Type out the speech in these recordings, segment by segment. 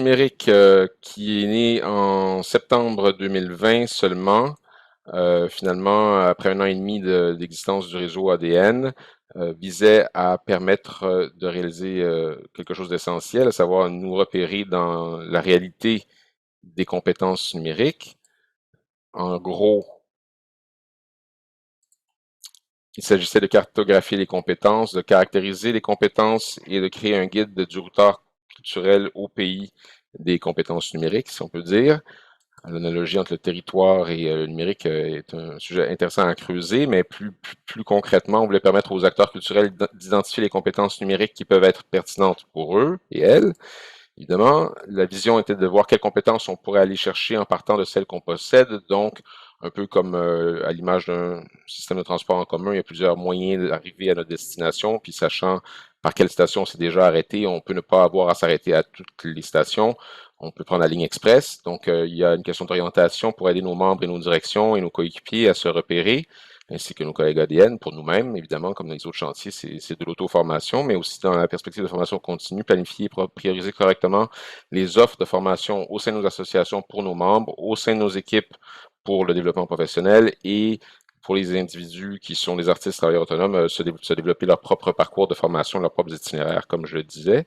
Numérique qui est né en septembre 2020 seulement. Finalement, après un an et demi d'existence du réseau ADN, visait à permettre de réaliser quelque chose d'essentiel, à savoir nous repérer dans la réalité des compétences numériques. En gros, il s'agissait de cartographier les compétences, de caractériser les compétences et de créer un guide du routeur culturel au pays des compétences numériques, si on peut dire. L'analogie entre le territoire et le numérique est un sujet intéressant à creuser, mais plus concrètement, on voulait permettre aux acteurs culturels d'identifier les compétences numériques qui peuvent être pertinentes pour eux et elles. Évidemment, la vision était de voir quelles compétences on pourrait aller chercher en partant de celles qu'on possède. Donc, un peu comme à l'image d'un système de transport en commun, il y a plusieurs moyens d'arriver à notre destination, puis sachant par quelle station c'est déjà arrêté, on peut ne pas avoir à s'arrêter à toutes les stations. On peut prendre la ligne express. Donc, il y a une question d'orientation pour aider nos membres et nos directions et nos coéquipiers à se repérer, ainsi que nos collègues ADN, pour nous-mêmes, évidemment, comme dans les autres chantiers, c'est de l'auto-formation, mais aussi dans la perspective de formation continue, planifier et prioriser correctement les offres de formation au sein de nos associations pour nos membres, au sein de nos équipes pour le développement professionnel et pour les individus qui sont des artistes travailleurs autonomes, se développer leur propre parcours de formation, leurs propres itinéraires, comme je le disais.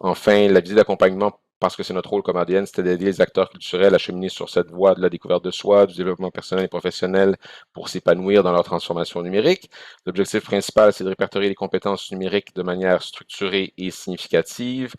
Enfin, la visée d'accompagnement, parce que c'est notre rôle comme ADN, c'était d'aider les acteurs culturels à cheminer sur cette voie de la découverte de soi, du développement personnel et professionnel pour s'épanouir dans leur transformation numérique. L'objectif principal, c'est de répertorier les compétences numériques de manière structurée et significative.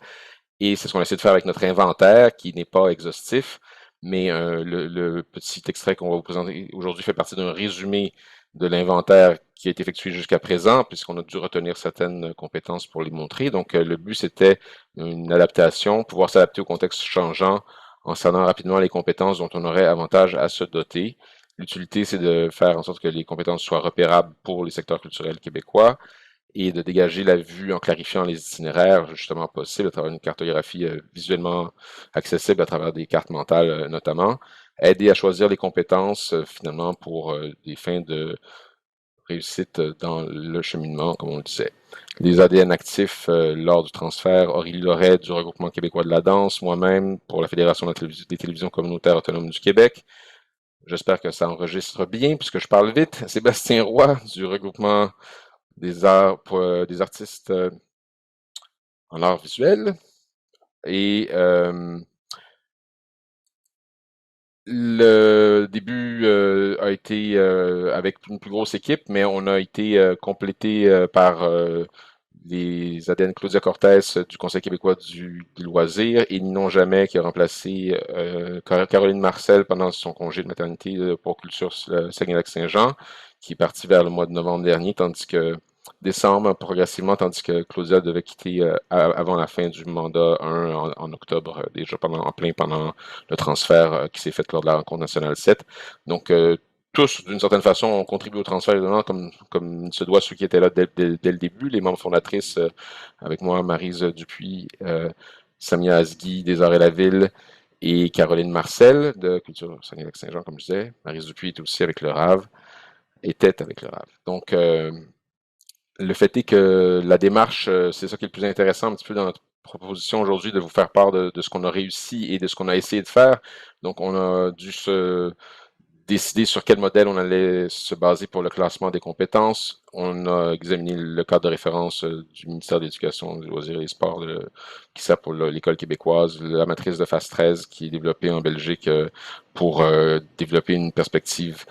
Et c'est ce qu'on essaie de faire avec notre inventaire, qui n'est pas exhaustif, mais le petit extrait qu'on va vous présenter aujourd'hui fait partie d'un résumé de l'inventaire qui a été effectué jusqu'à présent, puisqu'on a dû retenir certaines compétences pour les montrer. Donc, le but, c'était une adaptation, pouvoir s'adapter au contexte changeant en cernant rapidement les compétences dont on aurait avantage à se doter. L'utilité, c'est de faire en sorte que les compétences soient repérables pour les secteurs culturels québécois et de dégager la vue en clarifiant les itinéraires justement possibles à travers une cartographie visuellement accessible à travers des cartes mentales notamment, aider à choisir les compétences finalement pour des fins de réussite dans le cheminement, comme on le disait. Les ADN actifs lors du transfert, Aurélie Loret du Regroupement québécois de la danse, moi-même pour la Fédération des télévisions communautaires autonomes du Québec. J'espère que ça enregistre bien puisque je parle vite. Sébastien Roy du Regroupement des arts pour des artistes en art visuel. Et le début a été avec une plus grosse équipe, mais on a été complété par les ADN Claudia Cortez du Conseil québécois du loisir et Ninon Jamais qui a remplacé Caroline Marcel pendant son congé de maternité pour Culture Saguenay-Lac-Saint-Jean, qui est partie vers le mois de novembre dernier, tandis que décembre progressivement, tandis que Claudia devait quitter avant la fin du mandat 1 en octobre, déjà en plein pendant le transfert qui s'est fait lors de la rencontre nationale 7. Donc, tous, d'une certaine façon, ont contribué au transfert, évidemment, comme se doit ceux qui étaient là dès le début. Les membres fondatrices, avec moi, Maryse Dupuis, Samia Asgui, des Arts et la Ville, et Caroline Marcel, de Culture Saguenay-Lac-Saint-Jean, comme je disais. Maryse Dupuis était aussi avec le RAV, était avec le RAV. Donc, le fait est que la démarche, c'est ça qui est le plus intéressant un petit peu dans notre proposition aujourd'hui, de vous faire part de ce qu'on a réussi et de ce qu'on a essayé de faire. Donc, on a dû se décider sur quel modèle on allait se baser pour le classement des compétences. On a examiné le cadre de référence du ministère de l'Éducation, des Loisirs et des Sports, qui sert pour l'École québécoise, la matrice de phase 13 qui est développée en Belgique pour développer une perspective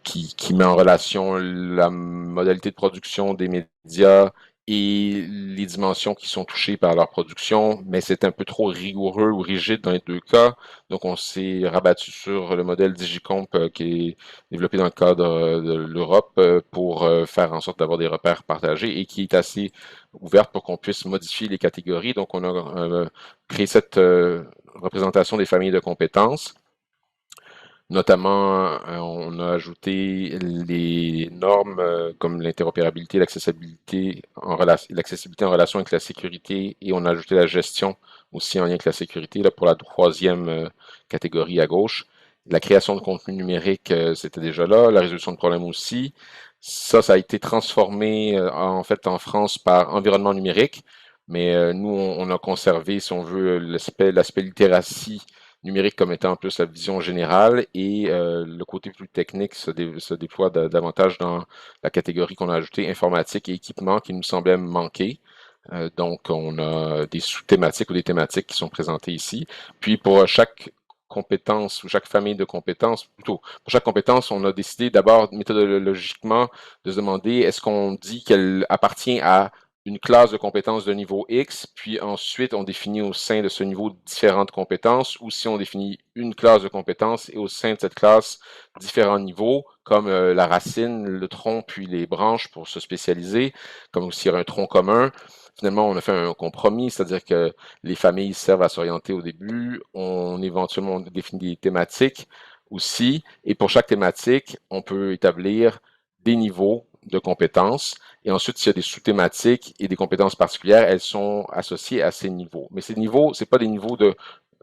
qui met en relation la modalité de production des médias et les dimensions qui sont touchées par leur production, mais c'est un peu trop rigoureux ou rigide dans les deux cas. Donc, on s'est rabattu sur le modèle Digicomp qui est développé dans le cadre de l'Europe pour faire en sorte d'avoir des repères partagés et qui est assez ouverte pour qu'on puisse modifier les catégories. Donc, on a créé cette représentation des familles de compétences. Notamment, on a ajouté les normes comme l'interopérabilité, l'accessibilité en relation avec la sécurité et on a ajouté la gestion aussi en lien avec la sécurité là, pour la troisième catégorie à gauche. La création de contenu numérique, c'était déjà là, la résolution de problèmes aussi. Ça a été transformé en fait en France par environnement numérique Mais nous, on a conservé, si on veut, l'aspect littératie numérique comme étant plus la vision générale et le côté plus technique se déploie davantage dans la catégorie qu'on a ajoutée informatique et équipement qui nous semblait manquer. Donc, on a des sous-thématiques ou des thématiques qui sont présentées ici. Puis, pour chaque compétence ou chaque famille de compétences, plutôt, pour chaque compétence, on a décidé d'abord méthodologiquement de se demander est-ce qu'on dit qu'elle appartient à une classe de compétences de niveau X, puis ensuite on définit au sein de ce niveau différentes compétences, ou si on définit une classe de compétences et au sein de cette classe différents niveaux, comme la racine, le tronc, puis les branches pour se spécialiser, comme aussi un tronc commun. Finalement, on a fait un compromis, c'est-à-dire que les familles servent à s'orienter au début, on éventuellement définit des thématiques aussi, et pour chaque thématique, on peut établir des niveaux de compétences. Et ensuite, s'il y a des sous-thématiques et des compétences particulières, elles sont associées à ces niveaux. Mais ces niveaux, c'est pas des niveaux de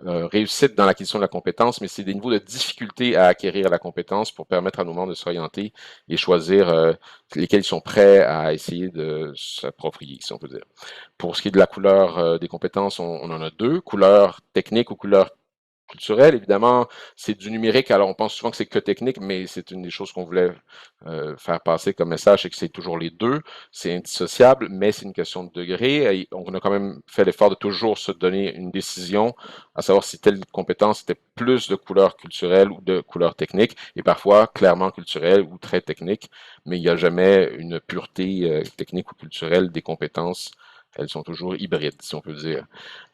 réussite dans l'acquisition de la compétence, mais c'est des niveaux de difficulté à acquérir la compétence pour permettre à nos membres de s'orienter et choisir lesquels ils sont prêts à essayer de s'approprier, si on peut dire. Pour ce qui est de la couleur des compétences, on en a deux, couleur technique ou couleur culturelle. Évidemment, c'est du numérique, alors on pense souvent que c'est que technique, mais c'est une des choses qu'on voulait faire passer comme message, c'est que c'est toujours les deux, c'est indissociable, mais c'est une question de degré. Et on a quand même fait l'effort de toujours se donner une décision, à savoir si telle compétence était plus de couleur culturelle ou de couleur technique, et parfois clairement culturelle ou très technique, mais il n'y a jamais une pureté technique ou culturelle des compétences. Elles sont toujours hybrides, si on peut dire.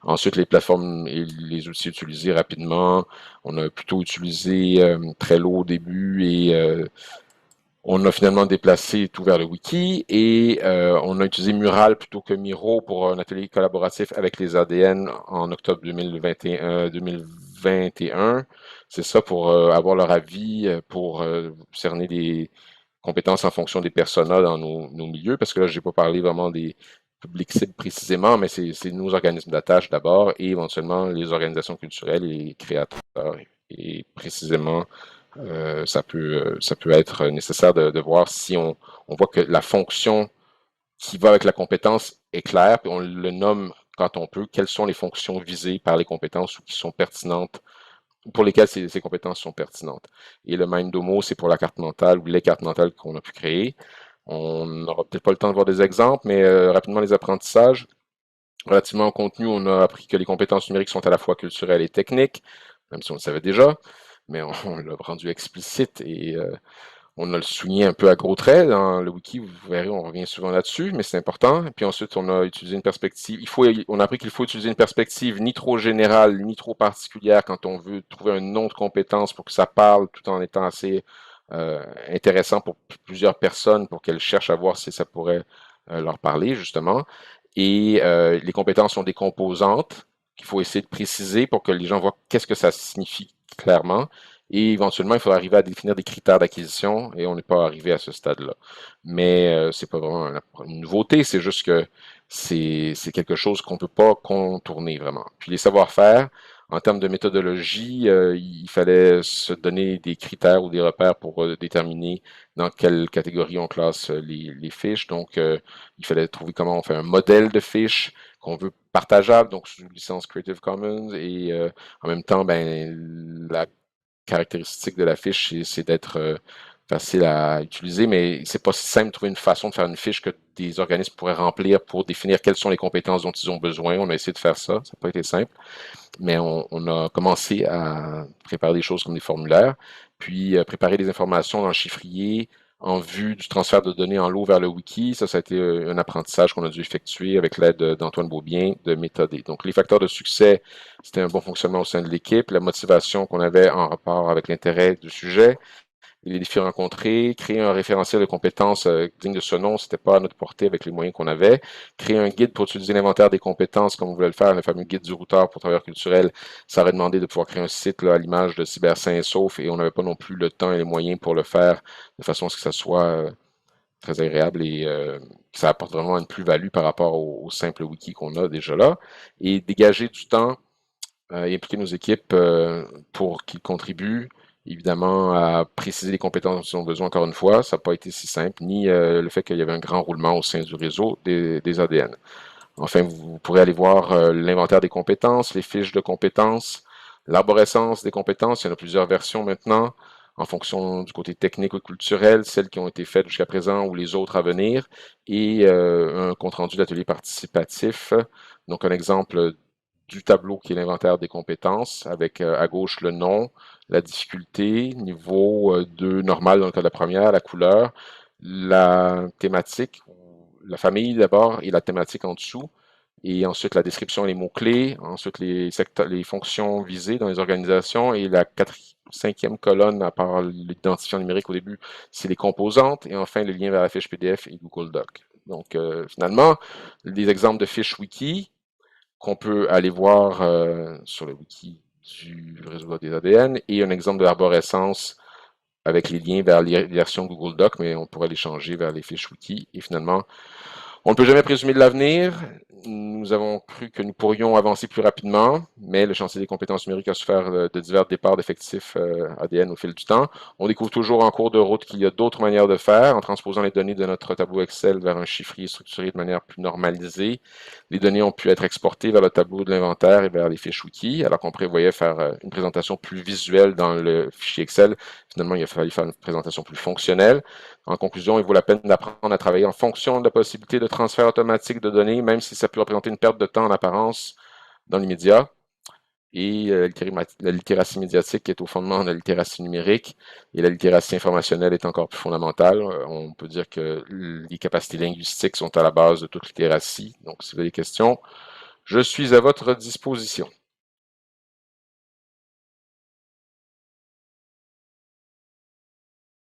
Ensuite, les plateformes et les outils utilisés rapidement. On a plutôt utilisé Trello au début et on a finalement déplacé tout vers le wiki et on a utilisé Mural plutôt que Miro pour un atelier collaboratif avec les ADN en octobre 2021. C'est ça pour avoir leur avis, pour cerner des compétences en fonction des personas dans nos milieux, parce que là, je n'ai pas parlé vraiment des publics cibles précisément, mais c'est nos organismes d'attache d'abord et éventuellement les organisations culturelles et les créateurs. Et précisément, ça peut être nécessaire de voir si on voit que la fonction qui va avec la compétence est claire, puis on le nomme quand on peut, quelles sont les fonctions visées par les compétences ou qui sont pertinentes pour lesquelles ces compétences sont pertinentes. Et le Mindomo, c'est pour la carte mentale ou les cartes mentales qu'on a pu créer. On n'aura peut-être pas le temps de voir des exemples, mais rapidement les apprentissages. Relativement au contenu, on a appris que les compétences numériques sont à la fois culturelles et techniques, même si on le savait déjà, mais on l'a rendu explicite et on a le souligné un peu à gros traits dans le wiki, vous verrez, on revient souvent là-dessus, mais c'est important. Et puis ensuite, on a utilisé une perspective. On a appris qu'il faut utiliser une perspective ni trop générale, ni trop particulière quand on veut trouver un nom de compétence pour que ça parle tout en étant assez intéressant pour plusieurs personnes pour qu'elles cherchent à voir si ça pourrait leur parler, justement. Et les compétences sont des composantes qu'il faut essayer de préciser pour que les gens voient qu'est-ce que ça signifie clairement. Et éventuellement, il faudra arriver à définir des critères d'acquisition et on n'est pas arrivé à ce stade-là. Mais c'est pas vraiment une nouveauté, c'est juste que c'est quelque chose qu'on peut pas contourner vraiment. Puis les savoir-faire, en termes de méthodologie, il fallait se donner des critères ou des repères pour déterminer dans quelle catégorie on classe les fiches. Donc, il fallait trouver comment on fait un modèle de fiche qu'on veut partageable, donc sous licence Creative Commons, et en même temps, ben, la caractéristique de la fiche, c'est d'être facile à utiliser, mais c'est pas si simple de trouver une façon de faire une fiche que des organismes pourraient remplir pour définir quelles sont les compétences dont ils ont besoin. On a essayé de faire ça, ça n'a pas été simple, mais on a commencé à préparer des choses comme des formulaires, puis préparer des informations dans le chiffrier en vue du transfert de données en lot vers le wiki. Ça a été un apprentissage qu'on a dû effectuer avec l'aide d'Antoine Beaubien de Méthode. Donc, les facteurs de succès, c'était un bon fonctionnement au sein de l'équipe, la motivation qu'on avait en rapport avec l'intérêt du sujet, les défis rencontrés, créer un référentiel de compétences digne de ce nom, c'était pas à notre portée avec les moyens qu'on avait. Créer un guide pour utiliser l'inventaire des compétences, comme on voulait le faire, le fameux guide du routeur pour travailleurs culturels, ça aurait demandé de pouvoir créer un site là, à l'image de Cyber Sain et Sauf, et on n'avait pas non plus le temps et les moyens pour le faire de façon à ce que ça soit très agréable et que ça apporte vraiment une plus-value par rapport au simple wiki qu'on a déjà là. Et dégager du temps et impliquer nos équipes pour qu'ils contribuent évidemment à préciser les compétences dont ils ont besoin encore une fois. Ça n'a pas été si simple, ni le fait qu'il y avait un grand roulement au sein du réseau des ADN. Enfin, vous pourrez aller voir l'inventaire des compétences, les fiches de compétences, l'arborescence des compétences. Il y en a plusieurs versions maintenant, en fonction du côté technique ou culturel, celles qui ont été faites jusqu'à présent ou les autres à venir, et un compte-rendu d'atelier participatif. Donc, un exemple du tableau qui est l'inventaire des compétences, avec à gauche le nom, la difficulté, niveau 2 normal dans le cas de la première, la couleur, la thématique, la famille d'abord et la thématique en dessous, et ensuite la description et les mots-clés, ensuite les fonctions visées dans les organisations, et la cinquième colonne, à part l'identifiant numérique au début, c'est les composantes, et enfin le lien vers la fiche PDF et Google Doc. Donc finalement, des exemples de fiches wiki qu'on peut aller voir sur le wiki du réseau des ADN, et un exemple de l'arborescence avec les liens vers les versions Google Doc, mais on pourrait les changer vers les fiches wiki. Et finalement, on ne peut jamais présumer de l'avenir. Nous avons cru que nous pourrions avancer plus rapidement, mais le chantier des compétences numériques a souffert de divers départs d'effectifs ADN au fil du temps. On découvre toujours en cours de route qu'il y a d'autres manières de faire, en transposant les données de notre tableau Excel vers un chiffrier structuré de manière plus normalisée. Les données ont pu être exportées vers le tableau de l'inventaire et vers les fiches wiki, alors qu'on prévoyait faire une présentation plus visuelle dans le fichier Excel. Finalement, il a fallu faire une présentation plus fonctionnelle. En conclusion, il vaut la peine d'apprendre à travailler en fonction de la possibilité de transfert automatique de données, même si ça peut représenter une perte de temps en apparence dans l'immédiat. Et la littératie médiatique est au fondement de la littératie numérique, et la littératie informationnelle est encore plus fondamentale. On peut dire que les capacités linguistiques sont à la base de toute littératie. Donc, si vous avez des questions, je suis à votre disposition.